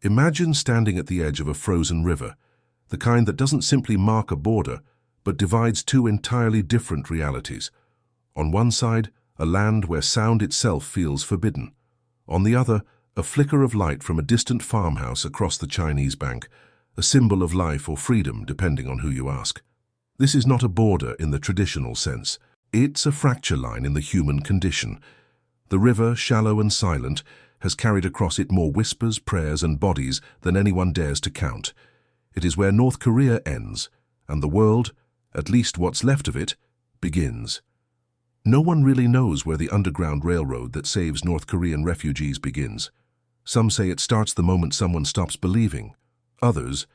Imagine standing at the edge of a frozen river, the kind that doesn't simply mark a border, but divides two entirely different realities. On one side, a land where sound itself feels forbidden. On the other, a flicker of light from a distant farmhouse across the Chinese bank, a symbol of life or freedom, depending on who you ask. This is not a border in the traditional sense. It's a fracture line in the human condition. The river, shallow and silent, has carried across it more whispers, prayers, and bodies than anyone dares to count. It is where North Korea ends, and the world, at least what's left of it, begins. No one really knows where the underground railroad that saves North Korean refugees begins. Some say it starts the moment someone stops believing. Others,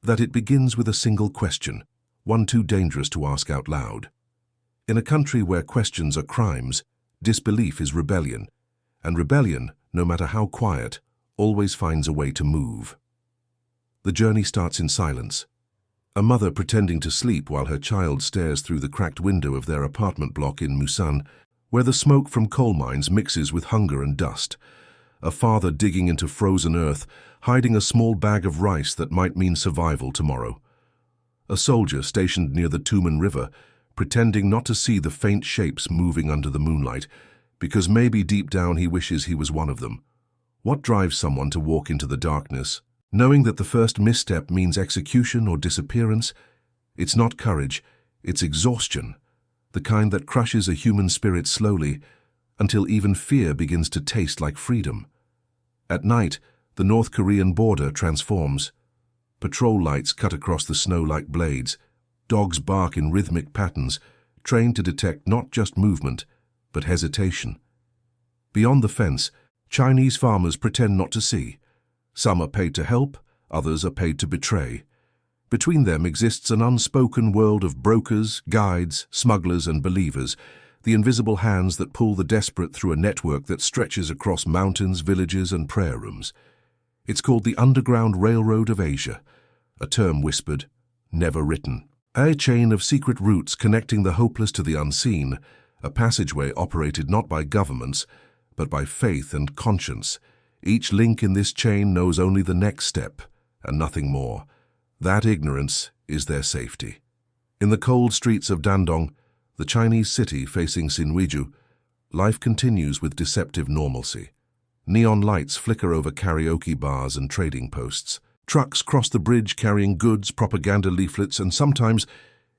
that it begins with a single question, one too dangerous to ask out loud. In a country where questions are crimes, disbelief is rebellion, and rebellion, no matter how quiet, always finds a way to move. The journey starts in silence. A mother pretending to sleep while her child stares through the cracked window of their apartment block in Musan, where the smoke from coal mines mixes with hunger and dust. A father digging into frozen earth, hiding a small bag of rice that might mean survival tomorrow. A soldier stationed near the Tumen River, pretending not to see the faint shapes moving under the moonlight, because maybe deep down he wishes he was one of them. What drives someone to walk into the darkness, knowing that the first misstep means execution or disappearance? It's not courage, it's exhaustion, the kind that crushes a human spirit slowly until even fear begins to taste like freedom. At night, the North Korean border transforms. Patrol lights cut across the snow like blades. Dogs bark in rhythmic patterns, trained to detect not just movement, but hesitation. Beyond the fence, Chinese farmers pretend not to see. Some are paid to help, others are paid to betray. Between them exists an unspoken world of brokers, guides, smugglers, and believers, the invisible hands that pull the desperate through a network that stretches across mountains, villages, and prayer rooms. It's called the Underground Railroad of Asia, a term whispered, never written. A chain of secret routes connecting the hopeless to the unseen, a passageway operated not by governments, but by faith and conscience. Each link in this chain knows only the next step, and nothing more. That ignorance is their safety. In the cold streets of Dandong, the Chinese city facing Sinwiju, life continues with deceptive normalcy. Neon lights flicker over karaoke bars and trading posts. Trucks cross the bridge carrying goods, propaganda leaflets, and sometimes,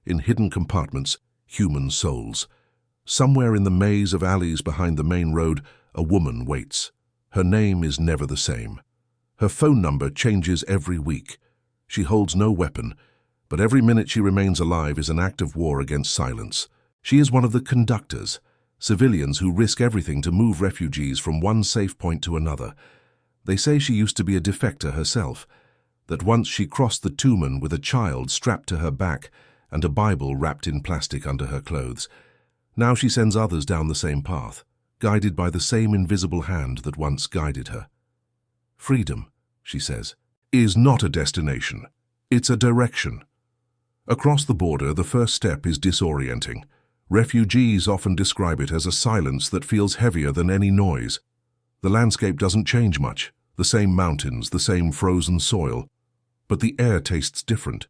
in hidden compartments, human souls. Somewhere in the maze of alleys behind the main road, a woman waits. Her name is never the same. Her phone number changes every week. She holds no weapon, but every minute she remains alive is an act of war against silence. She is one of the conductors, civilians who risk everything to move refugees from one safe point to another. They say she used to be a defector herself, that once she crossed the Tumen with a child strapped to her back and a Bible wrapped in plastic under her clothes. Now she sends others down the same path, guided by the same invisible hand that once guided her. Freedom, she says, is not a destination. It's a direction. Across the border, the first step is disorienting. Refugees often describe it as a silence that feels heavier than any noise. The landscape doesn't change much, the same mountains, the same frozen soil. But the air tastes different.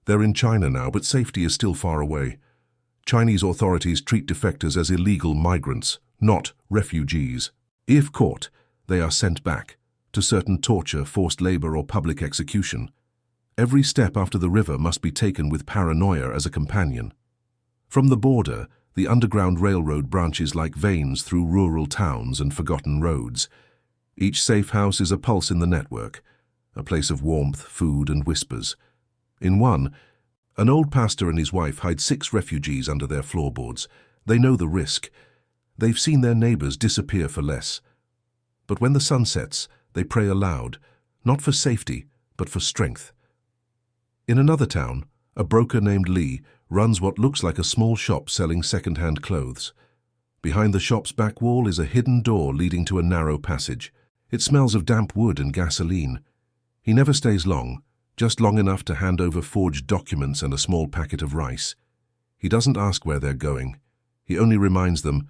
They're in China now, but safety is still far away. Chinese authorities treat defectors as illegal migrants, not refugees. If caught, they are sent back to certain torture, forced labor, or public execution. Every step after the river must be taken with paranoia as a companion. From the border, the Underground Railroad branches like veins through rural towns and forgotten roads. Each safe house is a pulse in the network, a place of warmth, food, and whispers. In one, an old pastor and his wife hide 6 refugees under their floorboards. They know the risk. They've seen their neighbors disappear for less. But when the sun sets, they pray aloud, not for safety, but for strength. In another town, a broker named Lee runs what looks like a small shop selling second-hand clothes. Behind the shop's back wall is a hidden door leading to a narrow passage. It smells of damp wood and gasoline. He never stays long, just long enough to hand over forged documents and a small packet of rice. He doesn't ask where they're going. He only reminds them,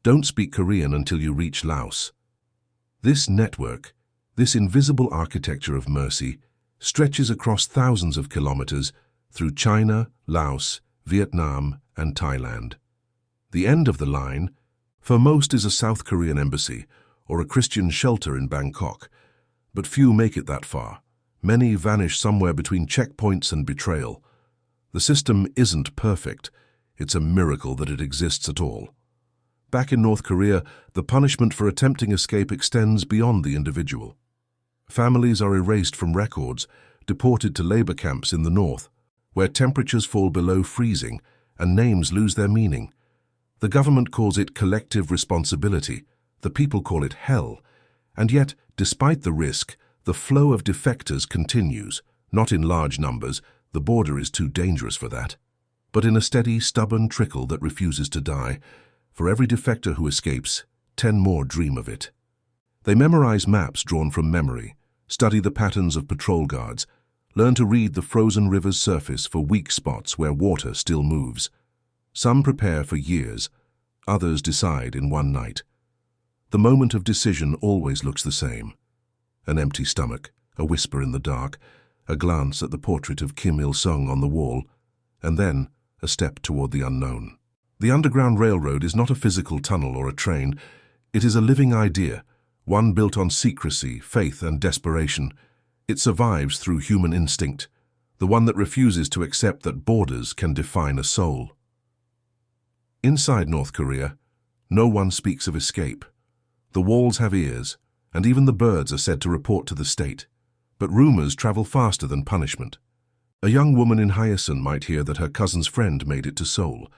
don't speak Korean until you reach Laos. This network, This invisible architecture of mercy stretches across thousands of kilometers through China, Laos, Vietnam, and Thailand. The end of the line, for most, is a South Korean embassy or a Christian shelter in Bangkok, but few make it that far. Many vanish somewhere between checkpoints and betrayal. The system isn't perfect. It's a miracle that it exists at all. Back in North Korea, the punishment for attempting escape extends beyond the individual. Families are erased from records, deported to labor camps in the north, where temperatures fall below freezing and names lose their meaning. The government calls it collective responsibility. The people call it hell. And yet, despite the risk, the flow of defectors continues, not in large numbers, the border is too dangerous for that, but in a steady, stubborn trickle that refuses to die. For every defector who escapes, 10 more dream of it. They memorize maps drawn from memory, study the patterns of patrol guards, learn to read the frozen river's surface for weak spots where water still moves. Some prepare for years, others decide in one night. The moment of decision always looks the same. An empty stomach, a whisper in the dark, a glance at the portrait of Kim Il-sung on the wall, and then a step toward the unknown. The Underground Railroad is not a physical tunnel or a train. It is a living idea, one built on secrecy, faith, and desperation. It survives through human instinct, the one that refuses to accept that borders can define a soul. Inside North Korea, no one speaks of escape. The walls have ears, and even the birds are said to report to the state. But rumors travel faster than punishment. A young woman in Hyason might hear that her cousin's friend made it to Seoul,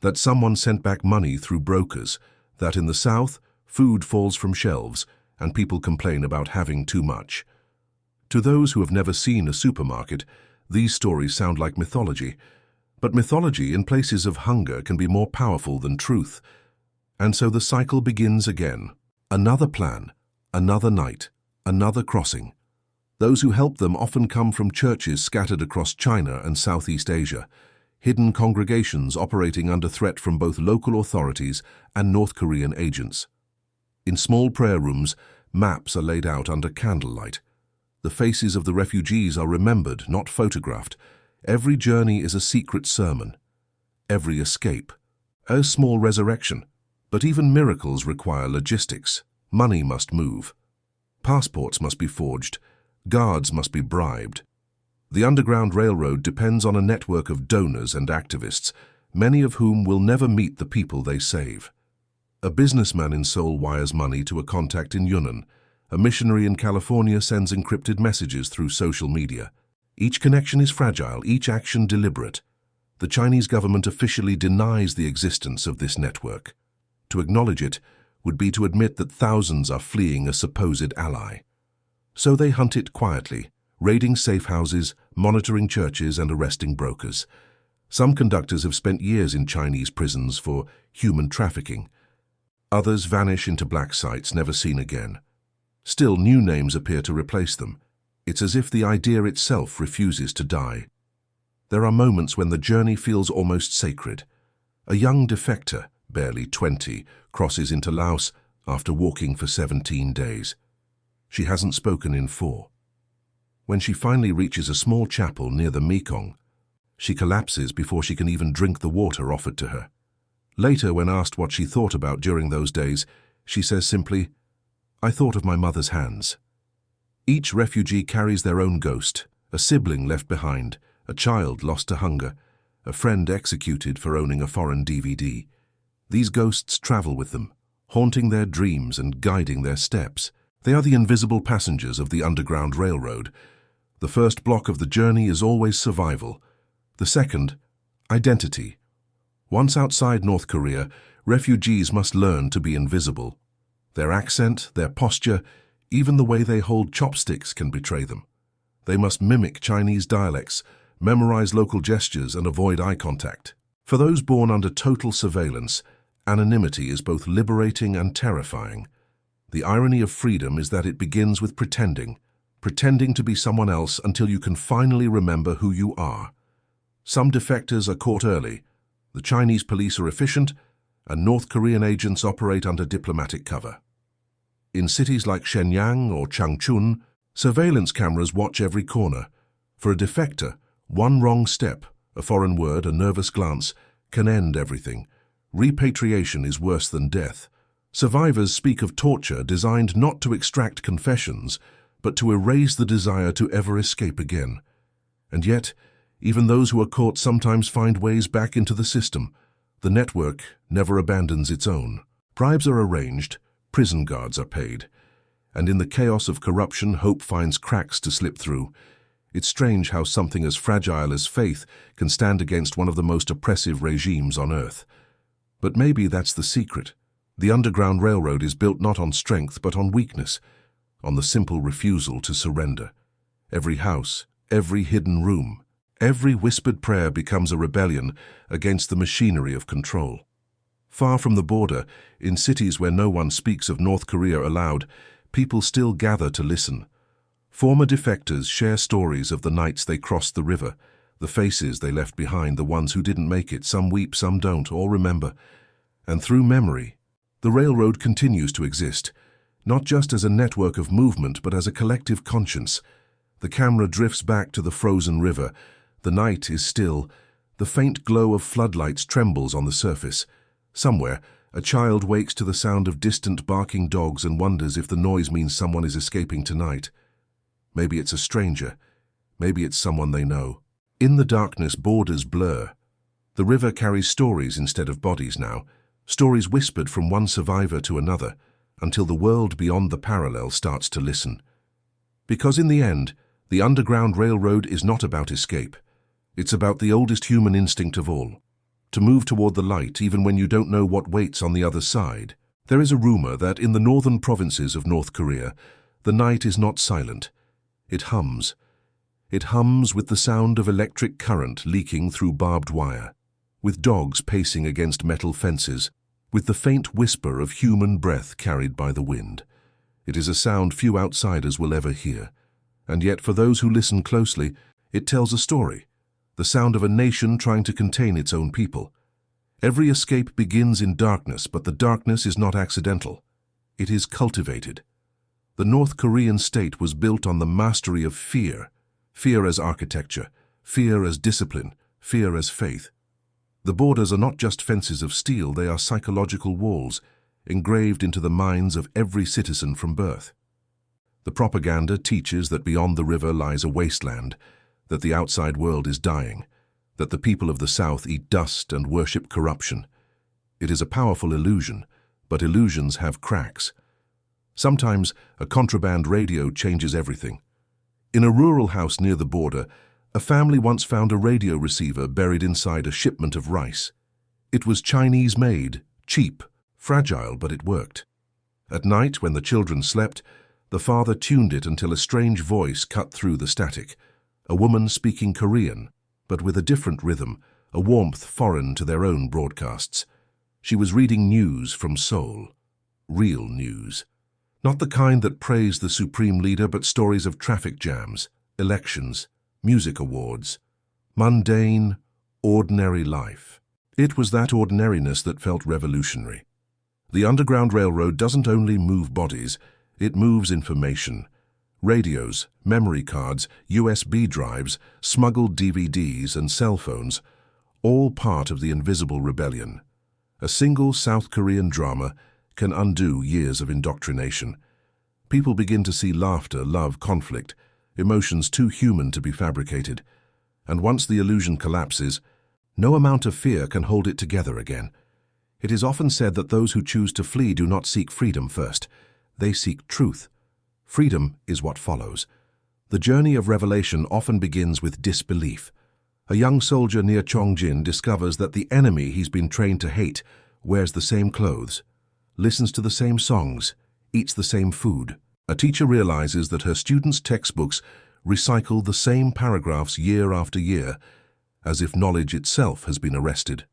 that someone sent back money through brokers, that in the south, food falls from shelves and people complain about having too much. To those who have never seen a supermarket, these stories sound like mythology. But mythology in places of hunger can be more powerful than truth. And so the cycle begins again. Another plan, another night, another crossing. Those who help them often come from churches scattered across China and Southeast Asia, hidden congregations operating under threat from both local authorities and North Korean agents. In small prayer rooms, maps are laid out under candlelight. The faces of the refugees are remembered, not photographed. Every journey is a secret sermon. Every escape, a small resurrection. But even miracles require logistics. Money must move. Passports must be forged. Guards must be bribed. The Underground Railroad depends on a network of donors and activists, many of whom will never meet the people they save. A businessman in Seoul wires money to a contact in Yunnan. A missionary in California sends encrypted messages through social media. Each connection is fragile, each action deliberate. The Chinese government officially denies the existence of this network. To acknowledge it would be to admit that thousands are fleeing a supposed ally. So they hunt it quietly, raiding safe houses, monitoring churches, and arresting brokers. Some conductors have spent years in Chinese prisons for human trafficking. Others vanish into black sites never seen again. Still, new names appear to replace them. It's as if the idea itself refuses to die. There are moments when the journey feels almost sacred. A young defector, barely 20, crosses into Laos after walking for 17 days. She hasn't spoken in 4. When she finally reaches a small chapel near the Mekong, she collapses before she can even drink the water offered to her. Later, when asked what she thought about during those days, she says simply, "I thought of my mother's hands." Each refugee carries their own ghost, a sibling left behind, a child lost to hunger, a friend executed for owning a foreign DVD. These ghosts travel with them, haunting their dreams and guiding their steps. They are the invisible passengers of the Underground Railroad. The first block of the journey is always survival. The second, identity. Once outside North Korea, refugees must learn to be invisible. Their accent, their posture, even the way they hold chopsticks can betray them. They must mimic Chinese dialects, memorize local gestures, and avoid eye contact. For those born under total surveillance, anonymity is both liberating and terrifying. The irony of freedom is that it begins with pretending to be someone else until you can finally remember who you are. Some defectors are caught early. The Chinese police are efficient, and North Korean agents operate under diplomatic cover. In cities like Shenyang or Changchun, surveillance cameras watch every corner. For a defector, one wrong step, a foreign word, a nervous glance, can end everything. Repatriation is worse than death. Survivors speak of torture designed not to extract confessions, but to erase the desire to ever escape again. And yet, even those who are caught sometimes find ways back into the system. The network never abandons its own. Bribes are arranged, prison guards are paid. And in the chaos of corruption, hope finds cracks to slip through. It's strange how something as fragile as faith can stand against one of the most oppressive regimes on earth. But maybe that's the secret. The Underground Railroad is built not on strength but on weakness, on the simple refusal to surrender. Every house, every hidden room, every whispered prayer becomes a rebellion against the machinery of control. Far from the border, in cities where no one speaks of North Korea aloud, people still gather to listen. Former defectors share stories of the nights they crossed the river, the faces they left behind, the ones who didn't make it. Some weep, some don't, all remember. And through memory, the railroad continues to exist, not just as a network of movement, but as a collective conscience. The camera drifts back to the frozen river. The night is still. The faint glow of floodlights trembles on the surface. Somewhere, a child wakes to the sound of distant barking dogs and wonders if the noise means someone is escaping tonight. Maybe it's a stranger. Maybe it's someone they know. In the darkness, borders blur. The river carries stories instead of bodies now, stories whispered from one survivor to another, until the world beyond the parallel starts to listen. Because in the end, the Underground Railroad is not about escape. It's about the oldest human instinct of all, to move toward the light even when you don't know what waits on the other side. There is a rumor that in the northern provinces of North Korea, the night is not silent. It hums. It hums with the sound of electric current leaking through barbed wire, with dogs pacing against metal fences, with the faint whisper of human breath carried by the wind. It is a sound few outsiders will ever hear. And yet, for those who listen closely, it tells a story, the sound of a nation trying to contain its own people. Every escape begins in darkness, but the darkness is not accidental. It is cultivated. The North Korean state was built on the mastery of fear. Fear as architecture, fear as discipline, fear as faith. The borders are not just fences of steel, they are psychological walls, engraved into the minds of every citizen from birth. The propaganda teaches that beyond the river lies a wasteland, that the outside world is dying, that the people of the South eat dust and worship corruption. It is a powerful illusion, but illusions have cracks. Sometimes a contraband radio changes everything. In a rural house near the border, a family once found a radio receiver buried inside a shipment of rice. It was Chinese-made, cheap, fragile, but it worked. At night, when the children slept, the father tuned it until a strange voice cut through the static, a woman speaking Korean, but with a different rhythm, a warmth foreign to their own broadcasts. She was reading news from Seoul, real news. Not the kind that praised the supreme leader, but stories of traffic jams, elections, music awards, mundane, ordinary life. It was that ordinariness that felt revolutionary. The Underground Railroad doesn't only move bodies, it moves information. Radios, memory cards, USB drives, smuggled DVDs and cell phones, all part of the invisible rebellion. A single South Korean drama can undo years of indoctrination. People begin to see laughter, love, conflict, emotions too human to be fabricated. And once the illusion collapses, no amount of fear can hold it together again. It is often said that those who choose to flee do not seek freedom first. They seek truth. Freedom is what follows. The journey of revelation often begins with disbelief. A young soldier near Chongjin discovers that the enemy he's been trained to hate wears the same clothes, listens to the same songs, eats the same food. A teacher realizes that her students' textbooks recycle the same paragraphs year after year, as if knowledge itself has been arrested.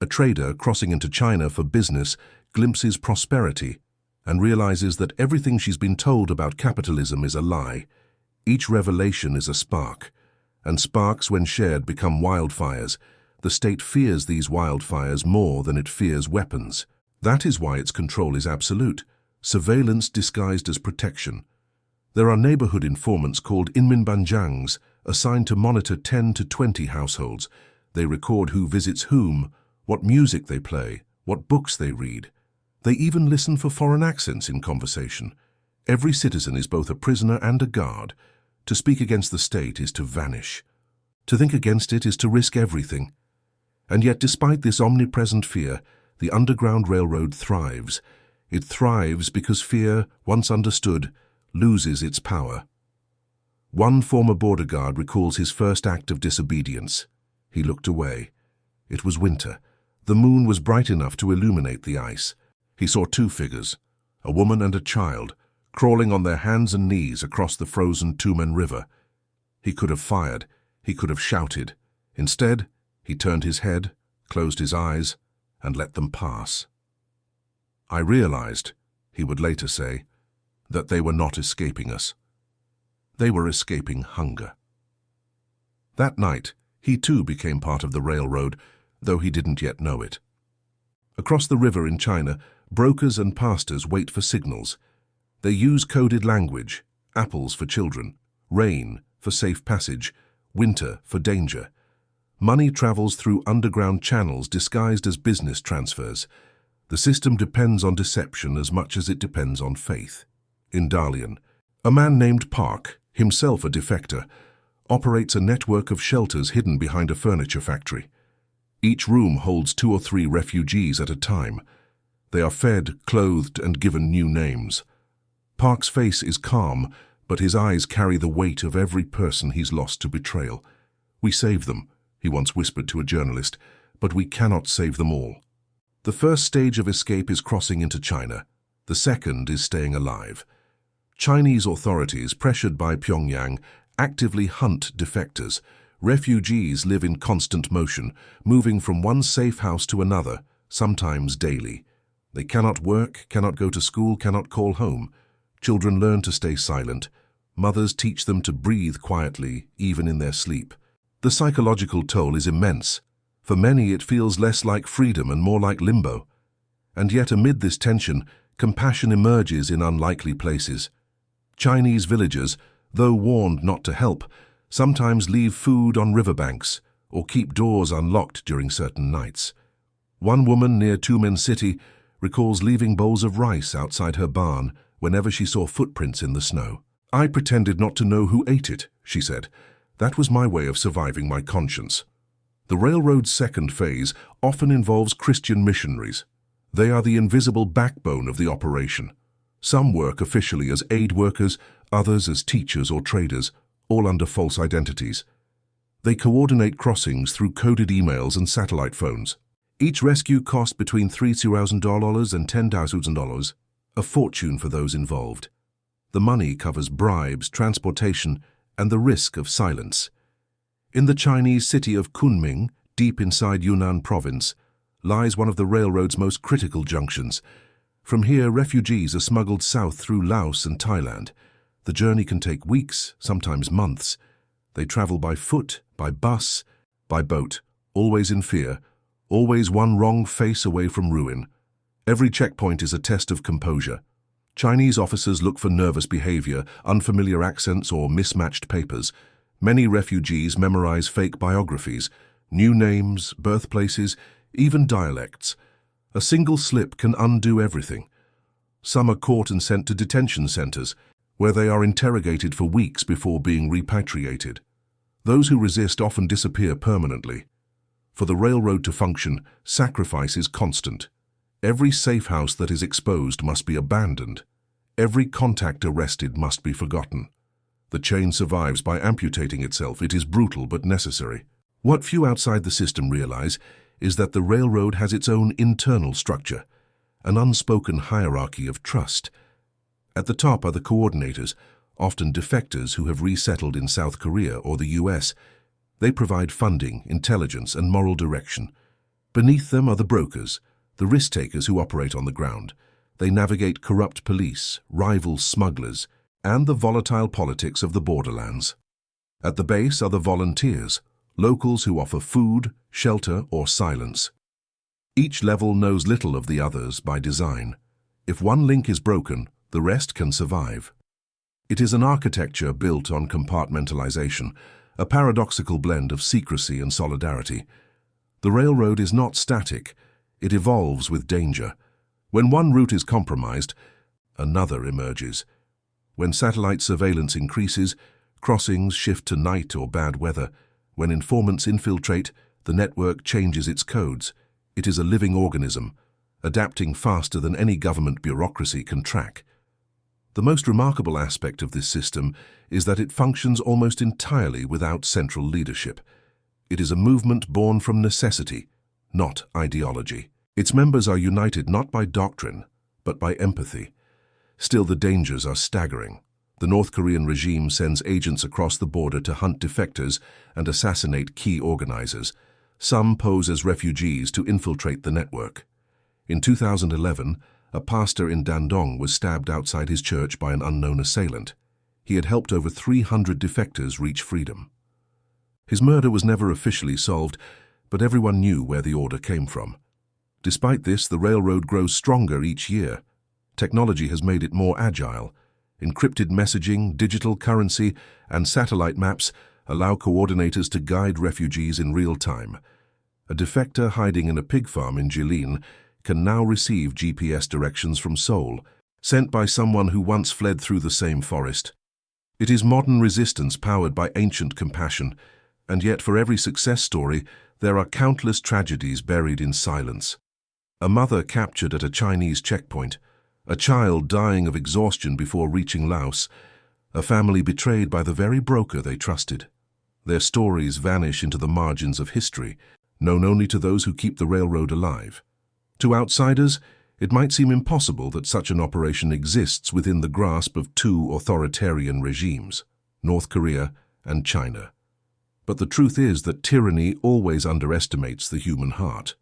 A trader crossing into China for business glimpses prosperity and realizes that everything she's been told about capitalism is a lie. Each revelation is a spark, and sparks, when shared, become wildfires. The state fears these wildfires more than it fears weapons. That is why its control is absolute. surveillance disguised as protection. There are neighborhood informants called inminbanjangs assigned to monitor 10 to 20 households. They record who visits whom, what music they play, what books they read. They even listen for foreign accents in conversation. Every citizen is both a prisoner and a guard. To speak against the state is to vanish. To think against it is to risk everything. And yet, despite this omnipresent fear, the Underground Railroad thrives. It thrives because fear, once understood, loses its power. One former border guard recalls his first act of disobedience. He looked away. It was winter. The moon was bright enough to illuminate the ice. He saw two figures, a woman and a child, crawling on their hands and knees across the frozen Tumen River. He could have fired. He could have shouted. Instead, he turned his head, closed his eyes, and let them pass. I realized, he would later say, that they were not escaping us. They were escaping hunger. That night, he too became part of the railroad, though he didn't yet know it. Across the river in China, brokers and pastors wait for signals. They use coded language, apples for children, rain for safe passage, winter for danger. Money travels through underground channels disguised as business transfers. The system depends on deception as much as it depends on faith. In Dalian, a man named Park, himself a defector, operates a network of shelters hidden behind a furniture factory. Each room holds 2 or 3 refugees at a time. They are fed, clothed, and given new names. Park's face is calm, but his eyes carry the weight of every person he's lost to betrayal. "We save them," he once whispered to a journalist, "but we cannot save them all." The first stage of escape is crossing into China. The second is staying alive. Chinese authorities, pressured by Pyongyang, actively hunt defectors. Refugees live in constant motion, moving from one safe house to another, sometimes daily. They cannot work, cannot go to school, cannot call home. Children learn to stay silent. Mothers teach them to breathe quietly, even in their sleep. The psychological toll is immense. For many, it feels less like freedom and more like limbo. And yet, amid this tension, compassion emerges in unlikely places. Chinese villagers, though warned not to help, sometimes leave food on riverbanks or keep doors unlocked during certain nights. One woman near Tumen City recalls leaving bowls of rice outside her barn whenever she saw footprints in the snow. "I pretended not to know who ate it," she said. "That was my way of surviving my conscience." The railroad's second phase often involves Christian missionaries. They are the invisible backbone of the operation. Some work officially as aid workers, others as teachers or traders, all under false identities. They coordinate crossings through coded emails and satellite phones. Each rescue costs between $3,000 and $10,000, a fortune for those involved. The money covers bribes, transportation, and the risk of silence. In the Chinese city of Kunming, deep inside Yunnan province, lies one of the railroad's most critical junctions. From here, refugees are smuggled south through Laos and Thailand. The journey can take weeks, sometimes months. They travel by foot, by bus, by boat, always in fear, always one wrong face away from ruin. Every checkpoint is a test of composure. Chinese officers look for nervous behavior, unfamiliar accents, or mismatched papers. Many refugees memorize fake biographies, new names, birthplaces, even dialects. A single slip can undo everything. Some are caught and sent to detention centers, where they are interrogated for weeks before being repatriated. Those who resist often disappear permanently. For the railroad to function, sacrifice is constant. Every safe house that is exposed must be abandoned. Every contact arrested must be forgotten. The chain survives by amputating itself. It is brutal but necessary. What few outside the system realize is that the railroad has its own internal structure, an unspoken hierarchy of trust. At the top are the coordinators, often defectors who have resettled in South Korea or the US. They provide funding, intelligence, and moral direction. Beneath them are the brokers, the risk-takers who operate on the ground. They navigate corrupt police, rival smugglers, and the volatile politics of the borderlands. At the base are the volunteers, locals who offer food, shelter, or silence. Each level knows little of the others by design. If one link is broken, the rest can survive. It is an architecture built on compartmentalization, a paradoxical blend of secrecy and solidarity. The railroad is not static, it evolves with danger. When one route is compromised, another emerges. When satellite surveillance increases, crossings shift to night or bad weather. When informants infiltrate, the network changes its codes. It is a living organism, adapting faster than any government bureaucracy can track. The most remarkable aspect of this system is that it functions almost entirely without central leadership. It is a movement born from necessity, not ideology. Its members are united not by doctrine, but by empathy. Still, the dangers are staggering. The North Korean regime sends agents across the border to hunt defectors and assassinate key organizers. Some pose as refugees to infiltrate the network. In 2011, a pastor in Dandong was stabbed outside his church by an unknown assailant. He had helped over 300 defectors reach freedom. His murder was never officially solved, but everyone knew where the order came from. Despite this, the railroad grows stronger each year. Technology has made it more agile. Encrypted messaging, digital currency, and satellite maps allow coordinators to guide refugees in real time. A defector hiding in a pig farm in Jilin can now receive GPS directions from Seoul, sent by someone who once fled through the same forest. It is modern resistance powered by ancient compassion, and yet for every success story, there are countless tragedies buried in silence. A mother captured at a Chinese checkpoint, a child dying of exhaustion before reaching Laos, a family betrayed by the very broker they trusted. Their stories vanish into the margins of history, known only to those who keep the railroad alive. To outsiders, it might seem impossible that such an operation exists within the grasp of two authoritarian regimes, North Korea and China. But the truth is that tyranny always underestimates the human heart.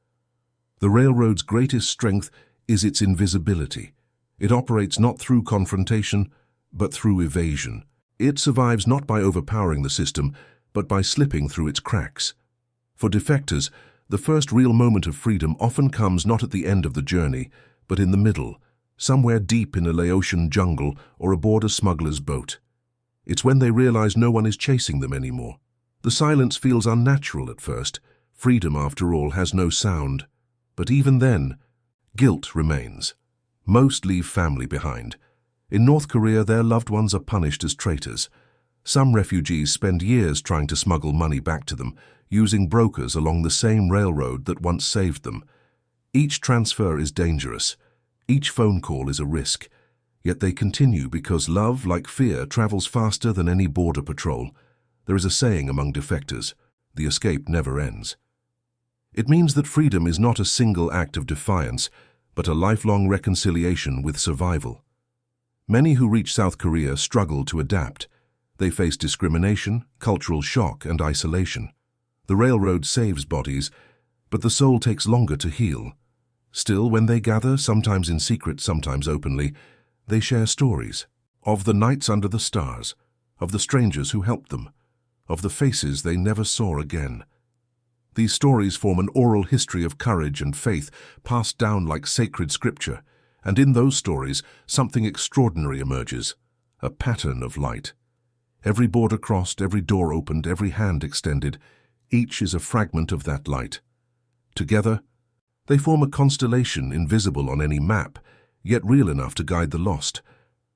The railroad's greatest strength is its invisibility. It operates not through confrontation, but through evasion. It survives not by overpowering the system, but by slipping through its cracks. For defectors, the first real moment of freedom often comes not at the end of the journey, but in the middle, somewhere deep in a Laotian jungle or aboard a smuggler's boat. It's when they realize no one is chasing them anymore. The silence feels unnatural at first. Freedom, after all, has no sound. But even then, guilt remains. Most leave family behind. In North Korea, their loved ones are punished as traitors. Some refugees spend years trying to smuggle money back to them, using brokers along the same railroad that once saved them. Each transfer is dangerous. Each phone call is a risk. Yet they continue because love, like fear, travels faster than any border patrol. There is a saying among defectors, the escape never ends. It means that freedom is not a single act of defiance, but a lifelong reconciliation with survival. Many who reach South Korea struggle to adapt. They face discrimination, cultural shock, and isolation. The railroad saves bodies, but the soul takes longer to heal. Still, when they gather, sometimes in secret, sometimes openly, they share stories of the nights under the stars, of the strangers who helped them, of the faces they never saw again. These stories form an oral history of courage and faith passed down like sacred scripture, and in those stories something extraordinary emerges, a pattern of light. Every border crossed, every door opened, every hand extended, each is a fragment of that light. Together, they form a constellation invisible on any map, yet real enough to guide the lost.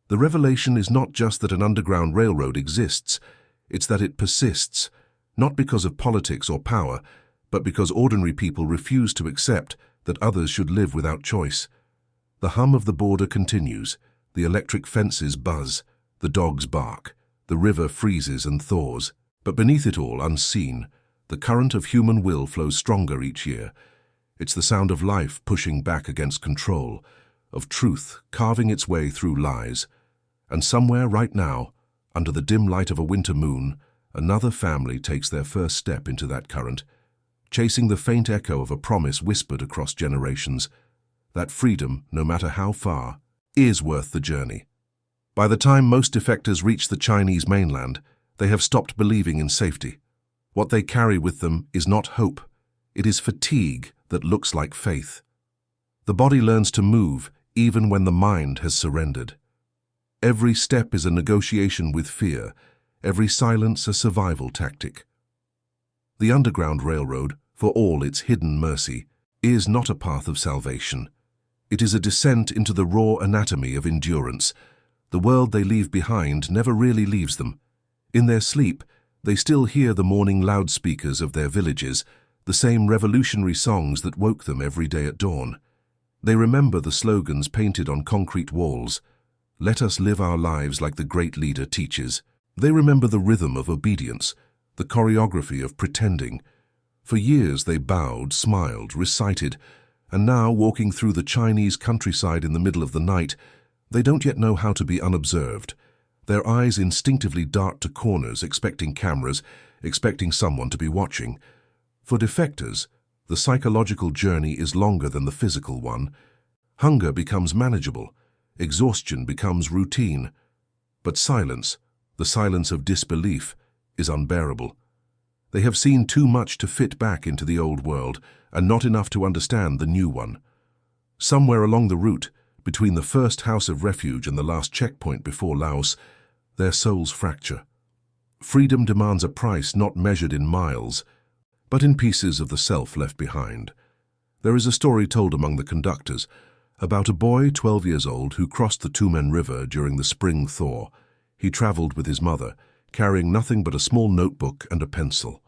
The revelation is not just that an underground railroad exists, it's that it persists, not because of politics or power, but because ordinary people refuse to accept that others should live without choice. The hum of the border continues, the electric fences buzz, the dogs bark, the river freezes and thaws, but beneath it all, unseen, the current of human will flows stronger each year. It's the sound of life pushing back against control, of truth carving its way through lies. And somewhere right now, under the dim light of a winter moon, another family takes their first step into that current, chasing the faint echo of a promise whispered across generations, that freedom, no matter how far, is worth the journey. By the time most defectors reach the Chinese mainland, they have stopped believing in safety. What they carry with them is not hope, it is fatigue that looks like faith. The body learns to move, even when the mind has surrendered. Every step is a negotiation with fear, every silence a survival tactic. The Underground Railroad, for all its hidden mercy, is not a path of salvation. It is a descent into the raw anatomy of endurance. The world they leave behind never really leaves them. In their sleep, they still hear the morning loudspeakers of their villages, the same revolutionary songs that woke them every day at dawn. They remember the slogans painted on concrete walls. Let us live our lives like the great leader teaches. They remember the rhythm of obedience, the choreography of pretending. For years they bowed, smiled, recited, and now, walking through the Chinese countryside in the middle of the night, they don't yet know how to be unobserved. Their eyes instinctively dart to corners, expecting cameras, expecting someone to be watching. For defectors, the psychological journey is longer than the physical one. Hunger becomes manageable. Exhaustion becomes routine. But silence, the silence of disbelief, is unbearable. They have seen too much to fit back into the old world, and not enough to understand the new one. Somewhere along the route, between the first house of refuge and the last checkpoint before Laos, their souls fracture. Freedom demands a price not measured in miles, but in pieces of the self left behind. There is a story told among the conductors about a boy 12 years old who crossed the Tumen River during the spring thaw. He traveled with his mother, carrying nothing but a small notebook and a pencil.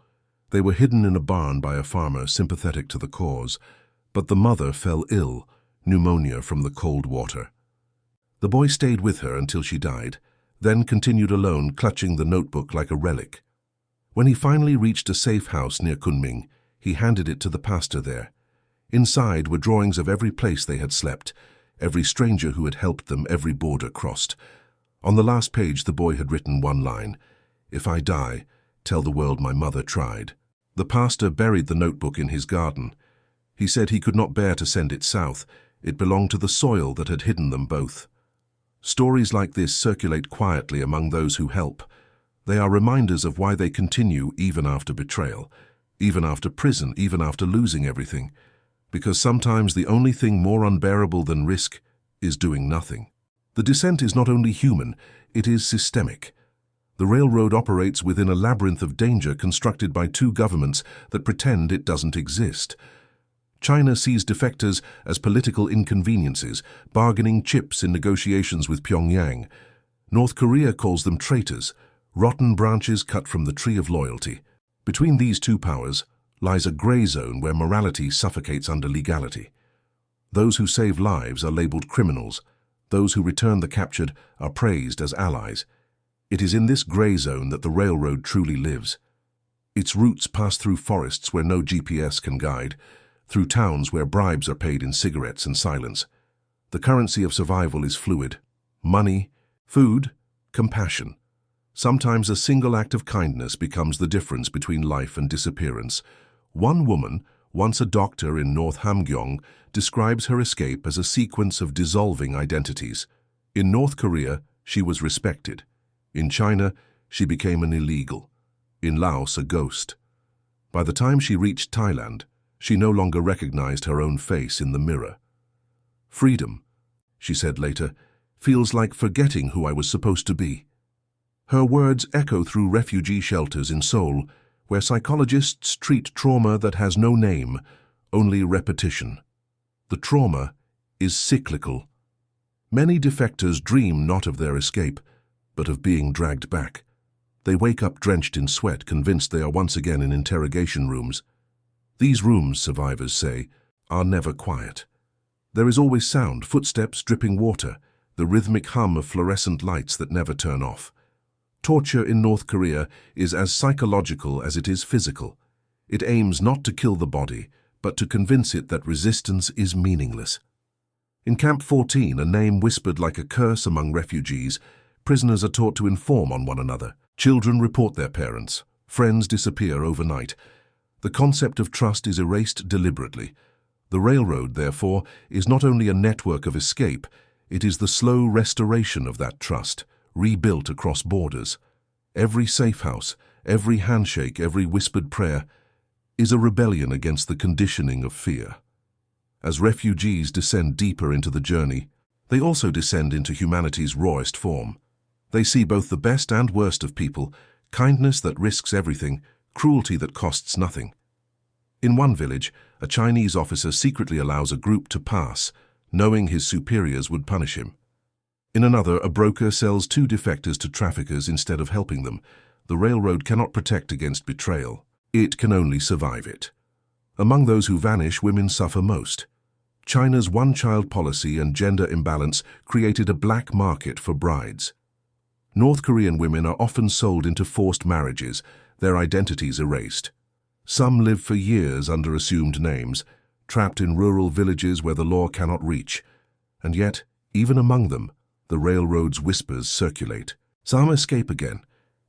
They were hidden in a barn by a farmer sympathetic to the cause, but the mother fell ill, pneumonia from the cold water. The boy stayed with her until she died, then continued alone, clutching the notebook like a relic. When he finally reached a safe house near Kunming, he handed it to the pastor there. Inside were drawings of every place they had slept, every stranger who had helped them, every border crossed. On the last page the boy had written one line, "If I die, tell the world my mother tried." The pastor buried the notebook in his garden. He said he could not bear to send it south. It belonged to the soil that had hidden them both. Stories like this circulate quietly among those who help. They are reminders of why they continue even after betrayal, even after prison, even after losing everything. Because sometimes the only thing more unbearable than risk is doing nothing. The descent is not only human, it is systemic. The railroad operates within a labyrinth of danger constructed by two governments that pretend it doesn't exist. China sees defectors as political inconveniences, bargaining chips in negotiations with Pyongyang. North Korea calls them traitors, rotten branches cut from the tree of loyalty. Between these two powers lies a gray zone where morality suffocates under legality. Those who save lives are labeled criminals. Those who return the captured are praised as allies. It is in this gray zone that the railroad truly lives. Its routes pass through forests where no GPS can guide, through towns where bribes are paid in cigarettes and silence. The currency of survival is fluid. Money, food, compassion. Sometimes a single act of kindness becomes the difference between life and disappearance. One woman, once a doctor in North Hamgyong, describes her escape as a sequence of dissolving identities. In North Korea, she was respected. In China, she became an illegal. In Laos, a ghost. By the time she reached Thailand, she no longer recognized her own face in the mirror. "Freedom," she said later, "feels like forgetting who I was supposed to be." Her words echo through refugee shelters in Seoul, where psychologists treat trauma that has no name, only repetition. The trauma is cyclical. Many defectors dream not of their escape, but of being dragged back. They wake up drenched in sweat, convinced they are once again in interrogation rooms. These rooms, survivors say, are never quiet. There is always sound, footsteps, dripping water, the rhythmic hum of fluorescent lights that never turn off. Torture in North Korea is as psychological as it is physical. It aims not to kill the body, but to convince it that resistance is meaningless. In Camp 14, a name whispered like a curse among refugees, prisoners are taught to inform on one another. Children report their parents. Friends disappear overnight. The concept of trust is erased deliberately. The railroad, therefore, is not only a network of escape, it is the slow restoration of that trust, rebuilt across borders. Every safe house, every handshake, every whispered prayer is a rebellion against the conditioning of fear. As refugees descend deeper into the journey, They also descend into humanity's rawest form. They see both the best and worst of people, kindness that risks everything, cruelty that costs nothing. In one village, a Chinese officer secretly allows a group to pass, knowing his superiors would punish him. In another, a broker sells 2 defectors to traffickers instead of helping them. The railroad cannot protect against betrayal. It can only survive it. Among those who vanish, women suffer most. China's one-child policy and gender imbalance created a black market for brides. North Korean women are often sold into forced marriages, their identities erased. Some live for years under assumed names, trapped in rural villages where the law cannot reach. And yet, even among them, the railroad's whispers circulate. Some escape again,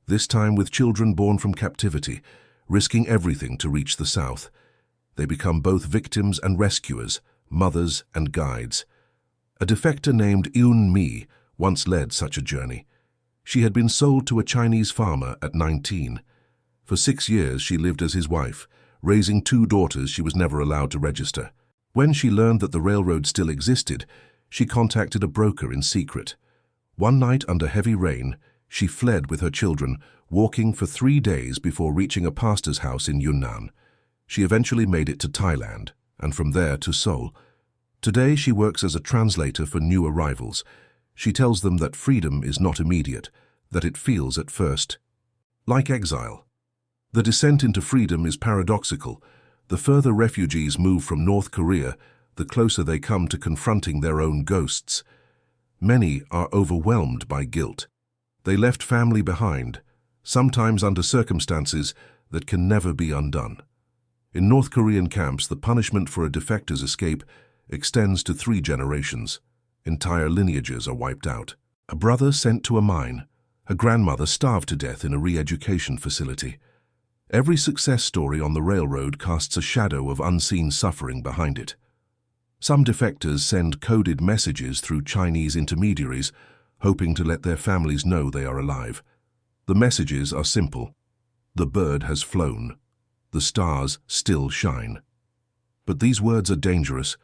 this time with children born from captivity, risking everything to reach the south. They become both victims and rescuers, mothers and guides. A defector named Yun Mi once led such a journey. She had been sold to a Chinese farmer at 19. For 6 years she lived as his wife, raising 2 daughters she was never allowed to register. When she learned that the railroad still existed, she contacted a broker in secret. One night under heavy rain, she fled with her children, walking for 3 days before reaching a pastor's house in Yunnan. She eventually made it to Thailand, and from there to Seoul. Today she works as a translator for new arrivals. She tells them that freedom is not immediate, that it feels at first like exile. The descent into freedom is paradoxical. The further refugees move from North Korea, the closer they come to confronting their own ghosts. Many are overwhelmed by guilt. They left family behind, sometimes under circumstances that can never be undone. In North Korean camps, the punishment for a defector's escape extends to 3 generations. Entire lineages are wiped out. A brother sent to a mine. A grandmother starved to death in a re-education facility. Every success story on the railroad casts a shadow of unseen suffering behind it. Some defectors send coded messages through Chinese intermediaries, hoping to let their families know they are alive. The messages are simple. The bird has flown. The stars still shine. But these words are dangerous.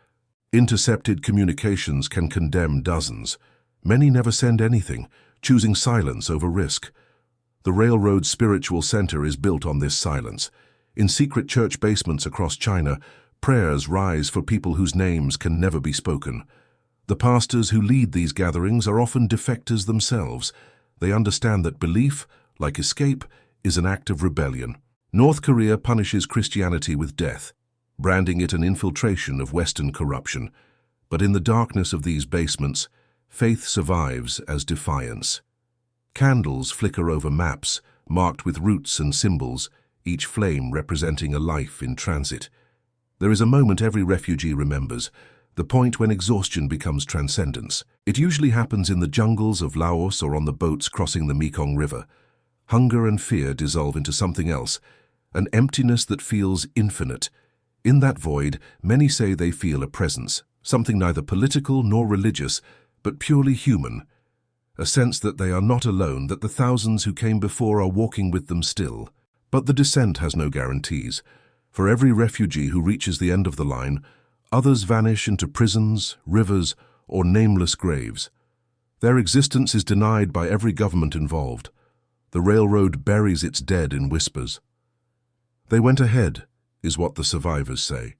Intercepted communications can condemn dozens. Many never send anything, choosing silence over risk. The railroad's spiritual center is built on this silence. In secret church basements across China, prayers rise for people whose names can never be spoken. The pastors who lead these gatherings are often defectors themselves. They understand that belief, like escape, is an act of rebellion. North Korea punishes Christianity with death, branding it an infiltration of Western corruption. But in the darkness of these basements, faith survives as defiance. Candles flicker over maps, marked with routes and symbols, each flame representing a life in transit. There is a moment every refugee remembers, the point when exhaustion becomes transcendence. It usually happens in the jungles of Laos or on the boats crossing the Mekong River. Hunger and fear dissolve into something else, an emptiness that feels infinite. In that void, many say they feel a presence, something neither political nor religious, but purely human. A sense that they are not alone, that the thousands who came before are walking with them still. But the descent has no guarantees. For every refugee who reaches the end of the line, others vanish into prisons, rivers, or nameless graves. Their existence is denied by every government involved. The railroad buries its dead in whispers. They went ahead, is what the survivors say.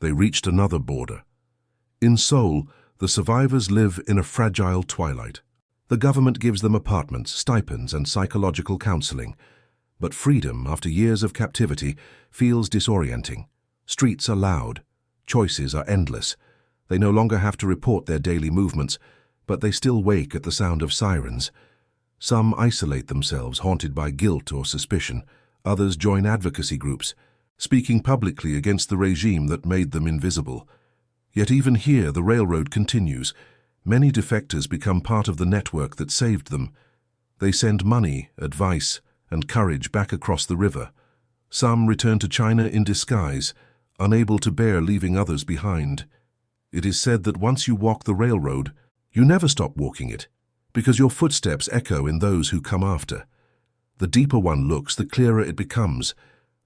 They reached another border. In Seoul, the survivors live in a fragile twilight. The government gives them apartments, stipends, and psychological counseling. But freedom, after years of captivity, feels disorienting. Streets are loud. Choices are endless. They no longer have to report their daily movements, but they still wake at the sound of sirens. Some isolate themselves, haunted by guilt or suspicion. Others join advocacy groups, speaking publicly against the regime that made them invisible. Yet even here, the railroad continues. Many defectors become part of the network that saved them. They send money, advice, and courage back across the river. Some return to China in disguise, unable to bear leaving others behind. It is said that once you walk the railroad, you never stop walking it, because your footsteps echo in those who come after. The deeper one looks, the clearer it becomes.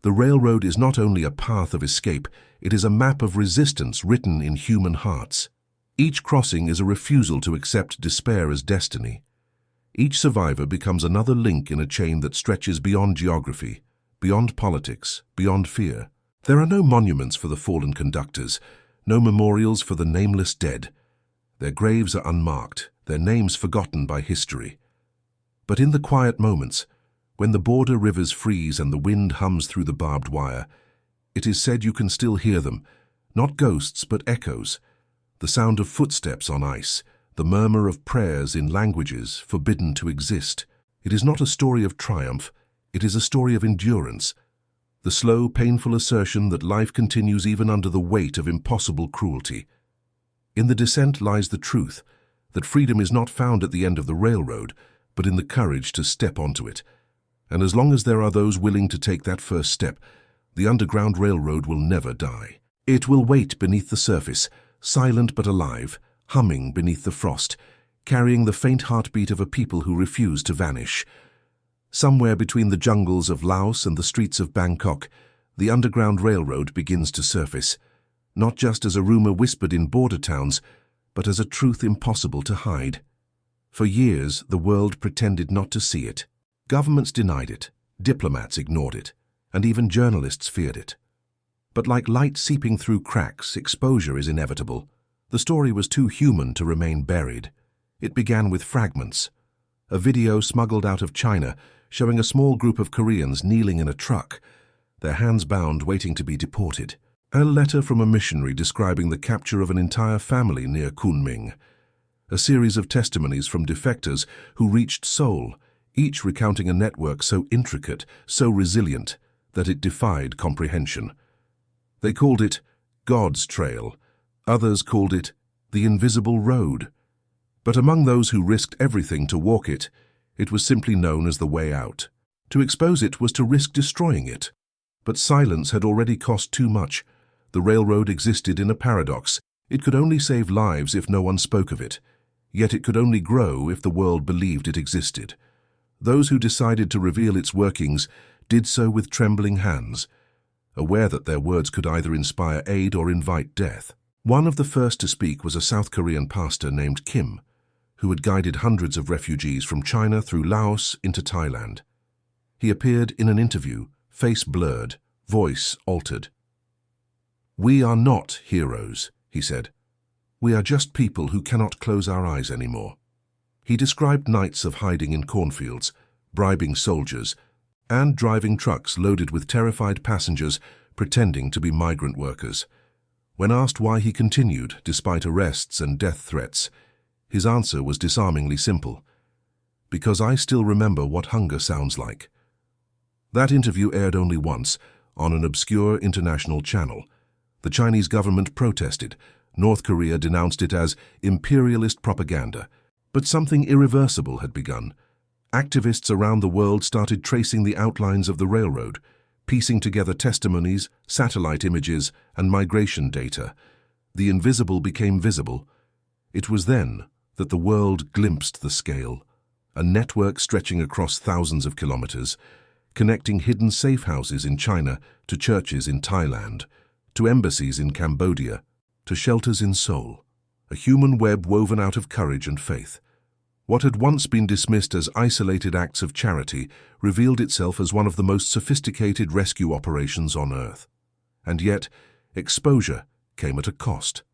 The railroad is not only a path of escape, it is a map of resistance written in human hearts. Each crossing is a refusal to accept despair as destiny. Each survivor becomes another link in a chain that stretches beyond geography, beyond politics, beyond fear. There are no monuments for the fallen conductors, no memorials for the nameless dead. Their graves are unmarked, their names forgotten by history. But in the quiet moments, when the border rivers freeze and the wind hums through the barbed wire, it is said you can still hear them, not ghosts but echoes, the sound of footsteps on ice, the murmur of prayers in languages forbidden to exist. It is not a story of triumph, it is a story of endurance, the slow, painful assertion that life continues even under the weight of impossible cruelty. In the descent lies the truth, that freedom is not found at the end of the railroad, but in the courage to step onto it. And as long as there are those willing to take that first step, the Underground Railroad will never die. It will wait beneath the surface, silent but alive, humming beneath the frost, carrying the faint heartbeat of a people who refuse to vanish. Somewhere between the jungles of Laos and the streets of Bangkok, the Underground Railroad begins to surface, not just as a rumor whispered in border towns, but as a truth impossible to hide. For years, the world pretended not to see it. Governments denied it, diplomats ignored it, and even journalists feared it. But like light seeping through cracks, exposure is inevitable. The story was too human to remain buried. It began with fragments. A video smuggled out of China showing a small group of Koreans kneeling in a truck, their hands bound, waiting to be deported. A letter from a missionary describing the capture of an entire family near Kunming. A series of testimonies from defectors who reached Seoul, each recounting a network so intricate, so resilient, that it defied comprehension. They called it God's Trail. Others called it the Invisible Road. But among those who risked everything to walk it, it was simply known as the way out. To expose it was to risk destroying it. But silence had already cost too much. The railroad existed in a paradox. It could only save lives if no one spoke of it. Yet it could only grow if the world believed it existed. Those who decided to reveal its workings did so with trembling hands, aware that their words could either inspire aid or invite death. One of the first to speak was a South Korean pastor named Kim, who had guided hundreds of refugees from China through Laos into Thailand. He appeared in an interview, face blurred, voice altered. "We are not heroes," he said. "We are just people who cannot close our eyes anymore." He described nights of hiding in cornfields, bribing soldiers, and driving trucks loaded with terrified passengers pretending to be migrant workers. When asked why he continued despite arrests and death threats, his answer was disarmingly simple: "Because I still remember what hunger sounds like." That interview aired only once, on an obscure international channel. The Chinese government protested. North Korea denounced it as imperialist propaganda. But something irreversible had begun. Activists around the world started tracing the outlines of the railroad, piecing together testimonies, satellite images, and migration data. The invisible became visible. It was then that the world glimpsed the scale, a network stretching across thousands of kilometers, connecting hidden safe houses in China to churches in Thailand, to embassies in Cambodia, to shelters in Seoul, a human web woven out of courage and faith. What had once been dismissed as isolated acts of charity revealed itself as one of the most sophisticated rescue operations on Earth. And yet, exposure came at a cost.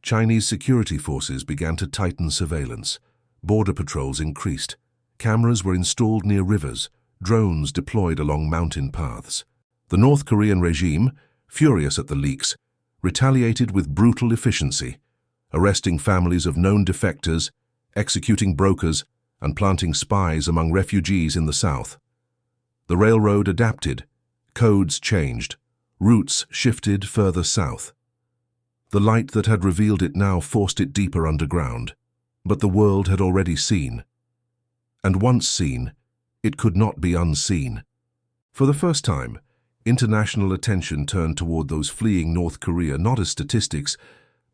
Chinese security forces began to tighten surveillance. Border patrols increased. Cameras were installed near rivers, drones deployed along mountain paths. The North Korean regime, furious at the leaks, retaliated with brutal efficiency, arresting families of known defectors, executing brokers, and planting spies among refugees in the south. The railroad adapted, codes changed, routes shifted further south. The light that had revealed it now forced it deeper underground, but the world had already seen. And once seen, it could not be unseen. For the first time, international attention turned toward those fleeing North Korea not as statistics,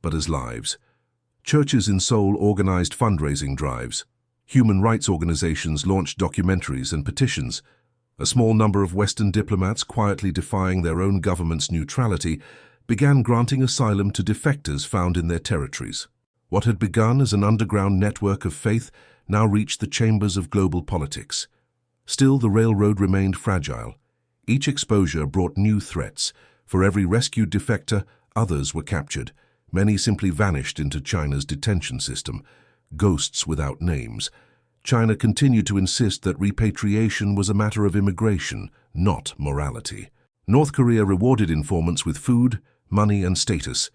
but as lives. Churches in Seoul organized fundraising drives. Human rights organizations launched documentaries and petitions. A small number of Western diplomats, quietly defying their own government's neutrality, began granting asylum to defectors found in their territories. What had begun as an underground network of faith now reached the chambers of global politics. Still, the railroad remained fragile. Each exposure brought new threats. For every rescued defector, others were captured. Many simply vanished into China's detention system, ghosts without names. China continued to insist that repatriation was a matter of immigration, not morality. North Korea rewarded informants with food, money, and status.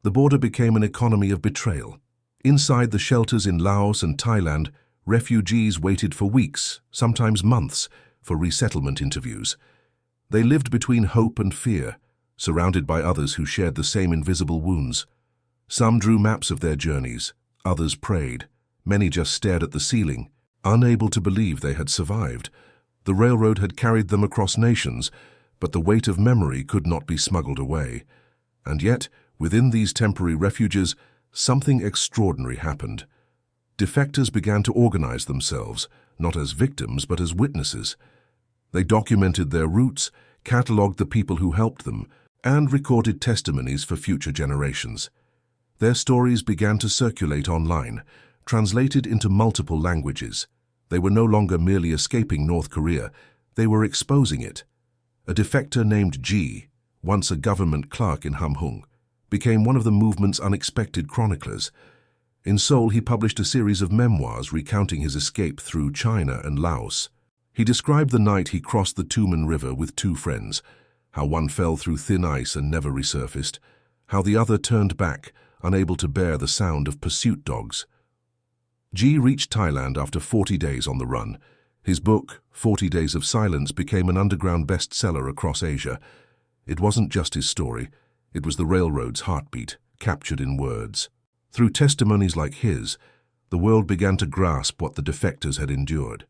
The border became an economy of betrayal. Inside the shelters in Laos and Thailand, refugees waited for weeks, sometimes months, for resettlement interviews. They lived between hope and fear, surrounded by others who shared the same invisible wounds. Some drew maps of their journeys, others prayed. Many just stared at the ceiling, unable to believe they had survived. The railroad had carried them across nations, but the weight of memory could not be smuggled away. And yet, within these temporary refuges, something extraordinary happened. Defectors began to organize themselves, not as victims but as witnesses. They documented their routes, catalogued the people who helped them, and recorded testimonies for future generations. Their stories began to circulate online, translated into multiple languages. They were no longer merely escaping North Korea, they were exposing it. A defector named Ji, once a government clerk in Hamhung, became one of the movement's unexpected chroniclers. In Seoul, he published a series of memoirs recounting his escape through China and Laos. He described the night he crossed the Tumen River with two friends, how one fell through thin ice and never resurfaced, how the other turned back, unable to bear the sound of pursuit dogs. Ji reached Thailand after 40 days on the run. His book, 40 Days of Silence, became an underground bestseller across Asia. It wasn't just his story, it was the railroad's heartbeat, captured in words. Through testimonies like his, the world began to grasp what the defectors had endured.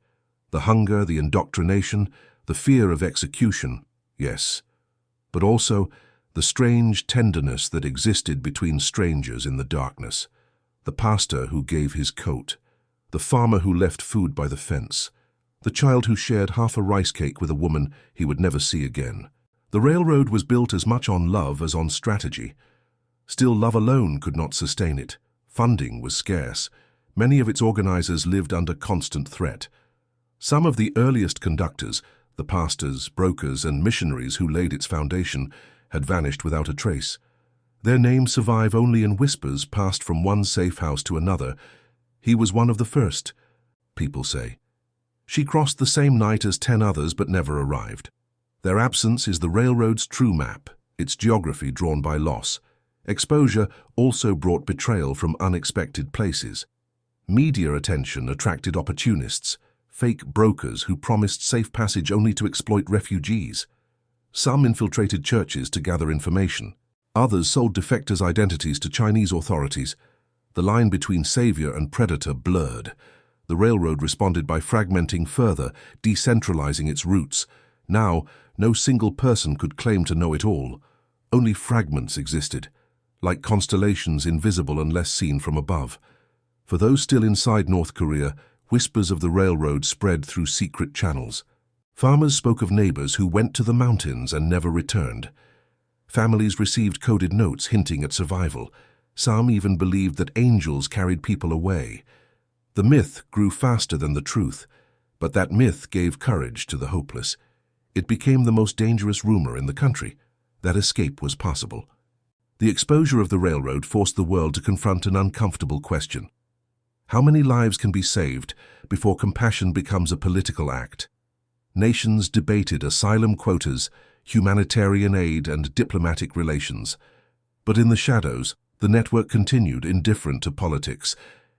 The hunger, the indoctrination, the fear of execution, yes, but also the strange tenderness that existed between strangers in the darkness. The pastor who gave his coat, the farmer who left food by the fence, the child who shared half a rice cake with a woman he would never see again. The railroad was built as much on love as on strategy. Still, love alone could not sustain it. Funding was scarce. Many of its organizers lived under constant threat. Some of the earliest conductors, the pastors, brokers, and missionaries who laid its foundation, had vanished without a trace. Their names survive only in whispers passed from one safe house to another. He was one of the first, people say. She crossed the same night as 10 others but never arrived. Their absence is the railroad's true map, its geography drawn by loss. Exposure also brought betrayal from unexpected places. Media attention attracted opportunists, fake brokers who promised safe passage only to exploit refugees. Some infiltrated churches to gather information. Others sold defectors' identities to Chinese authorities. The line between savior and predator blurred. The railroad responded by fragmenting further, decentralizing its routes. Now, no single person could claim to know it all. Only fragments existed, like constellations invisible unless seen from above. For those still inside North Korea, whispers of the railroad spread through secret channels. Farmers spoke of neighbors who went to the mountains and never returned. Families received coded notes hinting at survival. Some even believed that angels carried people away. The myth grew faster than the truth, but that myth gave courage to the hopeless. It became the most dangerous rumor in the country, that escape was possible. The exposure of the railroad forced the world to confront an uncomfortable question. How many lives can be saved before compassion becomes a political act? Nations debated asylum quotas, humanitarian aid, and diplomatic relations. But in the shadows, the network continued indifferent to politics.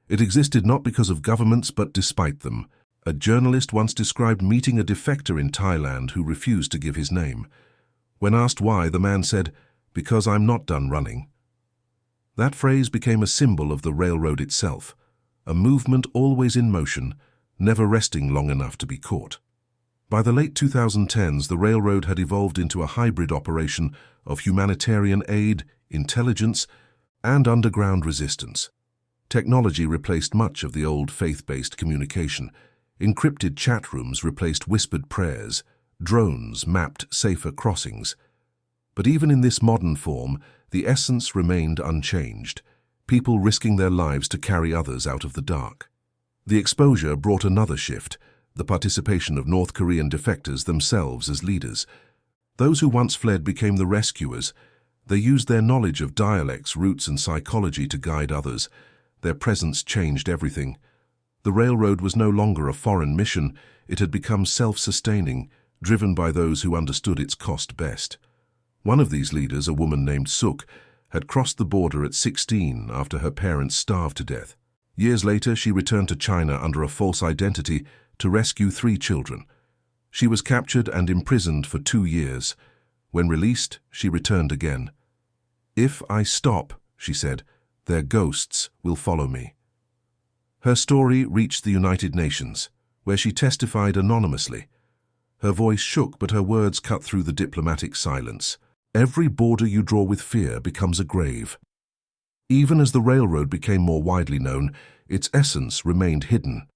It existed not because of governments, but despite them. A journalist once described meeting a defector in Thailand who refused to give his name. When asked why, the man said, "Because I'm not done running." That phrase became a symbol of the railroad itself, a movement always in motion, never resting long enough to be caught. By the late 2010s, the railroad had evolved into a hybrid operation of humanitarian aid, intelligence, and underground resistance. Technology replaced much of the old faith-based communication. Encrypted chat rooms replaced whispered prayers. Drones mapped safer crossings. But even in this modern form, the essence remained unchanged. people risking their lives to carry others out of the dark. The exposure brought another shift, the participation of North Korean defectors themselves as leaders. Those who once fled became the rescuers. They used their knowledge of dialects, roots, and psychology to guide others. Their presence changed everything. The railroad was no longer a foreign mission. It had become self-sustaining, driven by those who understood its cost best. One of these leaders, a woman named Suk, had crossed the border at 16 after her parents starved to death. Years later, she returned to China under a false identity to rescue 3 children. She was captured and imprisoned for 2 years. When released, she returned again. "If I stop," she said, "their ghosts will follow me." Her story reached the United Nations, where she testified anonymously. Her voice shook, but her words cut through the diplomatic silence. Every border you draw with fear becomes a grave. Even as the railroad became more widely known, its essence remained hidden.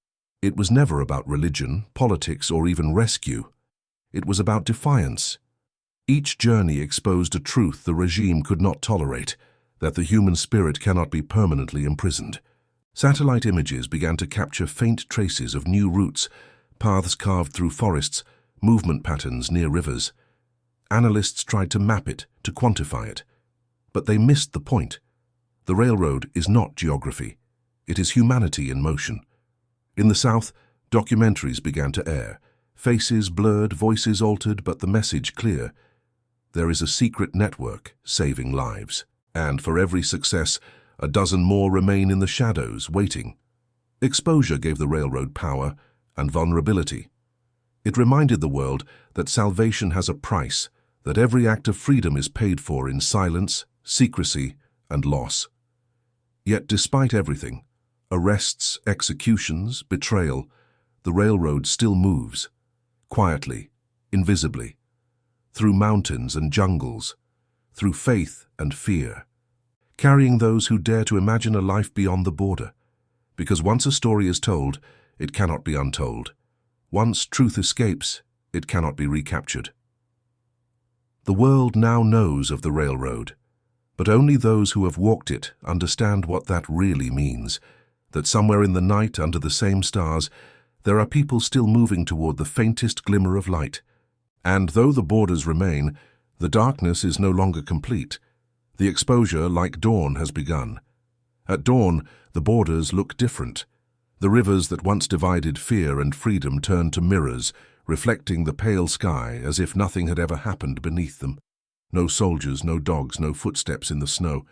It was never about religion, politics, or even rescue. It was about defiance. Each journey exposed a truth the regime could not tolerate, that the human spirit cannot be permanently imprisoned. Satellite images began to capture faint traces of new routes, paths carved through forests, movement patterns near rivers. Analysts tried to map it, to quantify it. But they missed the point. The railroad is not geography. It is humanity in motion. In the South, documentaries began to air. Faces blurred, voices altered, but the message clear. There is a secret network saving lives. And for every success, a dozen more remain in the shadows, waiting. Exposure gave the railroad power and vulnerability. It reminded the world that salvation has a price, that every act of freedom is paid for in silence, secrecy, and loss. Yet despite everything, arrests, executions, betrayal, the railroad still moves, quietly, invisibly, through mountains and jungles, through faith and fear, carrying those who dare to imagine a life beyond the border. Because once a story is told, it cannot be untold. Once truth escapes, it cannot be recaptured. The world now knows of the railroad, but only those who have walked it understand what that really means, that somewhere in the night under the same stars, there are people still moving toward the faintest glimmer of light. And though the borders remain, the darkness is no longer complete. The exposure, like dawn, has begun. At dawn, the borders look different. The rivers that once divided fear and freedom turn to mirrors, reflecting the pale sky as if nothing had ever happened beneath them. No soldiers, no dogs, no footsteps in the snow.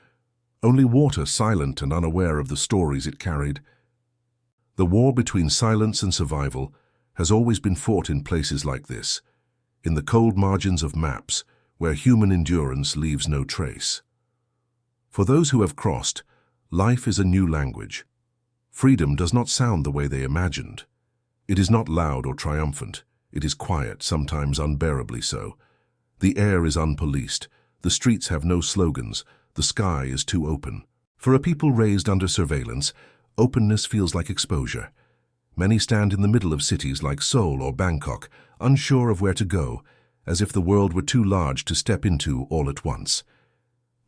Only water silent and unaware of the stories it carried. The war between silence and survival has always been fought in places like this, in the cold margins of maps, where human endurance leaves no trace. For those who have crossed, life is a new language. Freedom does not sound the way they imagined. It is not loud or triumphant. It is quiet, sometimes unbearably so. The air is unpoliced. The streets have no slogans. The sky is too open. For a people raised under surveillance, openness feels like exposure. Many stand in the middle of cities like Seoul or Bangkok, unsure of where to go, as if the world were too large to step into all at once.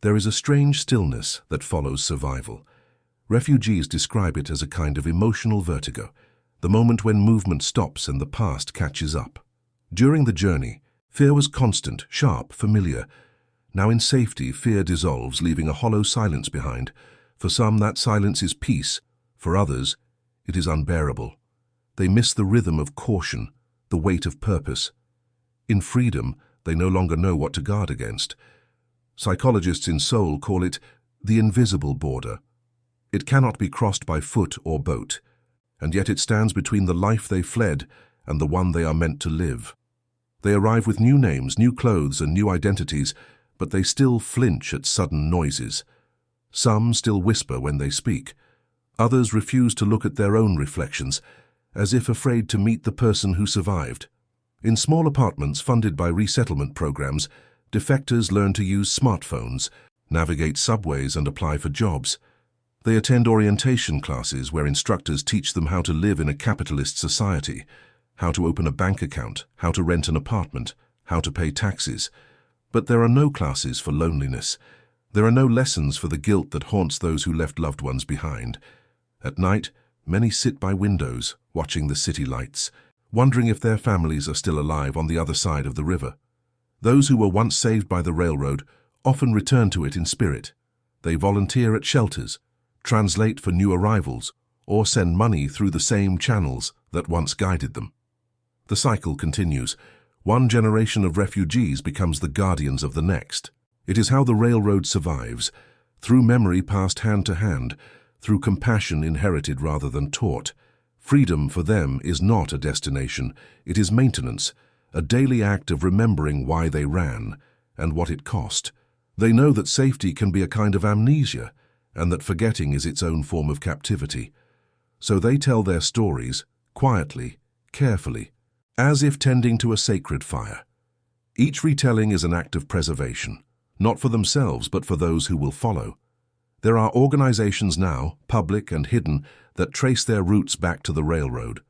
There is a strange stillness that follows survival. Refugees describe it as a kind of emotional vertigo, the moment when movement stops and the past catches up. During the journey, fear was constant, sharp, familiar. Now in safety, fear dissolves, leaving a hollow silence behind. For some, that silence is peace. For others, it is unbearable. They miss the rhythm of caution, the weight of purpose. In freedom, they no longer know what to guard against. Psychologists in Seoul call it the invisible border. It cannot be crossed by foot or boat, and yet it stands between the life they fled and the one they are meant to live. They arrive with new names, new clothes, and new identities, but they still flinch at sudden noises. Some still whisper when they speak. Others refuse to look at their own reflections, as if afraid to meet the person who survived. In small apartments funded by resettlement programs, defectors learn to use smartphones, navigate subways, and apply for jobs. They attend orientation classes where instructors teach them how to live in a capitalist society, how to open a bank account, how to rent an apartment, how to pay taxes. But there are no classes for loneliness. There are no lessons for the guilt that haunts those who left loved ones behind. At night, many sit by windows, watching the city lights, wondering if their families are still alive on the other side of the river. Those who were once saved by the railroad often return to it in spirit. They volunteer at shelters, translate for new arrivals, or send money through the same channels that once guided them. The cycle continues. One generation of refugees becomes the guardians of the next. It is how the railroad survives, through memory passed hand to hand, through compassion inherited rather than taught. Freedom for them is not a destination, it is maintenance, a daily act of remembering why they ran and what it cost. They know that safety can be a kind of amnesia, and that forgetting is its own form of captivity. So they tell their stories, quietly, carefully, as if tending to a sacred fire. Each retelling is an act of preservation, not for themselves but for those who will follow. There are organizations now, public and hidden, that trace their roots back to the railroad.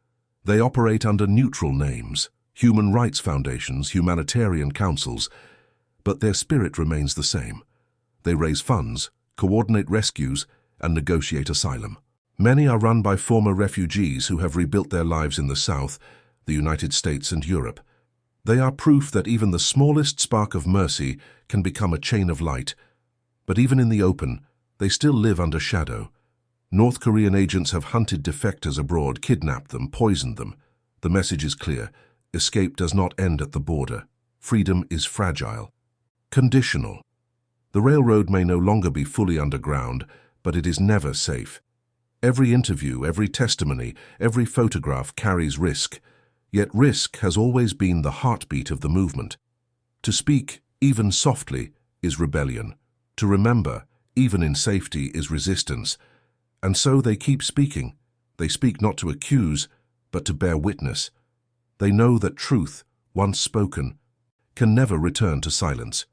They operate under neutral names, human rights foundations, humanitarian councils, but their spirit remains the same. They raise funds, coordinate rescues, and negotiate asylum. Many are run by former refugees who have rebuilt their lives in the South, the United States and Europe. They are proof that even the smallest spark of mercy can become a chain of light. But even in the open, they still live under shadow. North Korean agents have hunted defectors abroad, kidnapped them, poisoned them. The message is clear. Escape does not end at the border. Freedom is fragile. Conditional. The railroad may no longer be fully underground, but it is never safe. Every interview, every testimony, every photograph carries risk. Yet risk has always been the heartbeat of the movement. To speak, even softly, is rebellion. To remember, even in safety, is resistance. And so they keep speaking. They speak not to accuse, but to bear witness. They know that truth, once spoken, can never return to silence.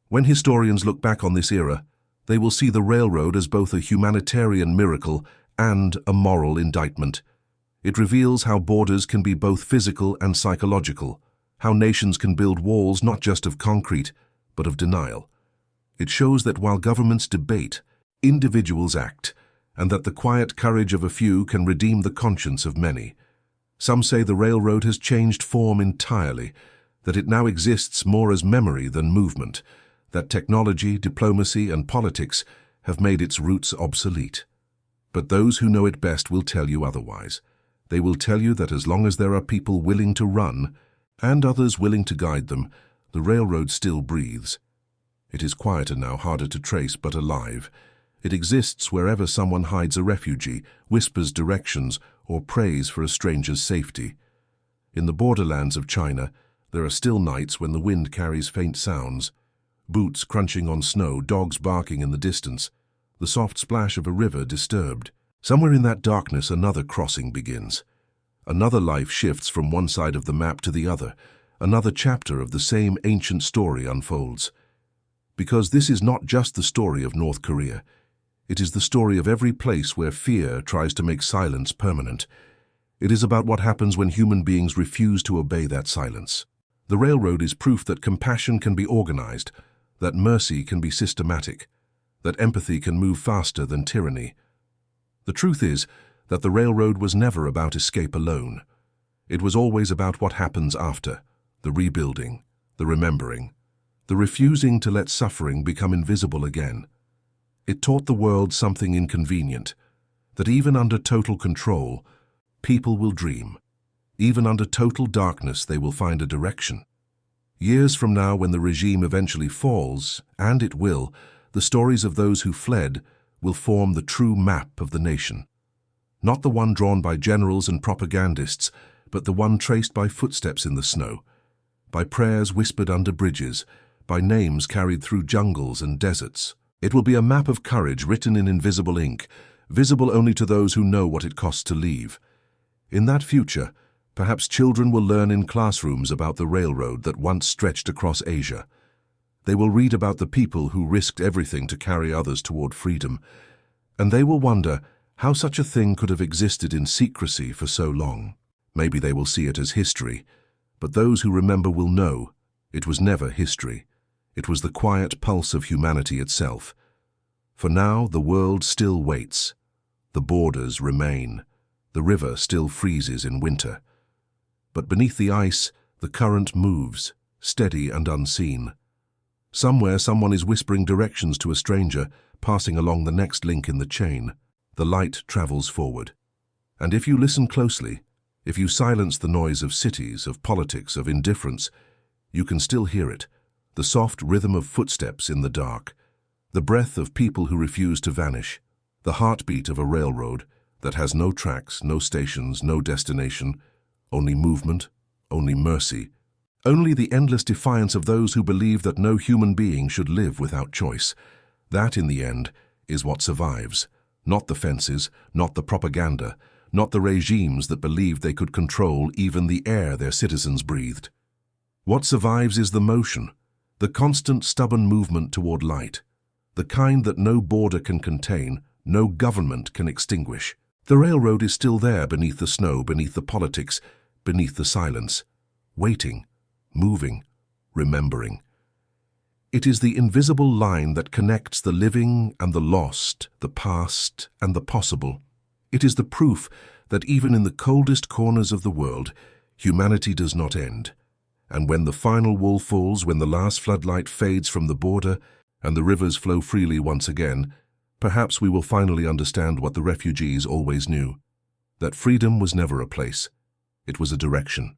When historians look back on this era, they will see the railroad as both a humanitarian miracle and a moral indictment. It reveals how borders can be both physical and psychological, how nations can build walls not just of concrete, but of denial. It shows that while governments debate, individuals act, and that the quiet courage of a few can redeem the conscience of many. Some say the railroad has changed form entirely, that it now exists more as memory than movement, that technology, diplomacy, and politics have made its roots obsolete. But those who know it best will tell you otherwise. They will tell you that as long as there are people willing to run, and others willing to guide them, the railroad still breathes. It is quieter now, harder to trace, but alive. It exists wherever someone hides a refugee, whispers directions, or prays for a stranger's safety. In the borderlands of China, there are still nights when the wind carries faint sounds. Boots crunching on snow, dogs barking in the distance, the soft splash of a river disturbed. Somewhere in that darkness another crossing begins. Another life shifts from one side of the map to the other. Another chapter of the same ancient story unfolds. Because this is not just the story of North Korea. It is the story of every place where fear tries to make silence permanent. It is about what happens when human beings refuse to obey that silence. The railroad is proof that compassion can be organized, that mercy can be systematic, that empathy can move faster than tyranny. The truth is that the railroad was never about escape alone. It was always about what happens after, the rebuilding, the remembering, the refusing to let suffering become invisible again. It taught the world something inconvenient, that even under total control, people will dream. Even under total darkness, they will find a direction. Years from now, when the regime eventually falls, and it will, the stories of those who fled will form the true map of the nation. Not the one drawn by generals and propagandists, but the one traced by footsteps in the snow, by prayers whispered under bridges, by names carried through jungles and deserts. It will be a map of courage written in invisible ink, visible only to those who know what it costs to leave. In that future, perhaps children will learn in classrooms about the railroad that once stretched across Asia. They will read about the people who risked everything to carry others toward freedom, and they will wonder how such a thing could have existed in secrecy for so long. Maybe they will see it as history, but those who remember will know it was never history. It was the quiet pulse of humanity itself. For now, the world still waits. The borders remain. The river still freezes in winter. But beneath the ice, the current moves, steady and unseen. Somewhere, someone is whispering directions to a stranger, passing along the next link in the chain. The light travels forward. And if you listen closely, if you silence the noise of cities, of politics, of indifference, you can still hear it, the soft rhythm of footsteps in the dark, the breath of people who refuse to vanish, the heartbeat of a railroad that has no tracks, no stations, no destination, only movement, only mercy, only the endless defiance of those who believe that no human being should live without choice. That, in the end, is what survives. Not the fences, not the propaganda, not the regimes that believed they could control even the air their citizens breathed. What survives is the motion, the constant stubborn movement toward light, the kind that no border can contain, no government can extinguish. The railroad is still there beneath the snow, beneath the politics, beneath the silence, waiting, moving, remembering. It is the invisible line that connects the living and the lost, the past and the possible. It is the proof that even in the coldest corners of the world, humanity does not end. And when the final wall falls, when the last floodlight fades from the border and the rivers flow freely once again, perhaps we will finally understand what the refugees always knew, that freedom was never a place, it was a direction.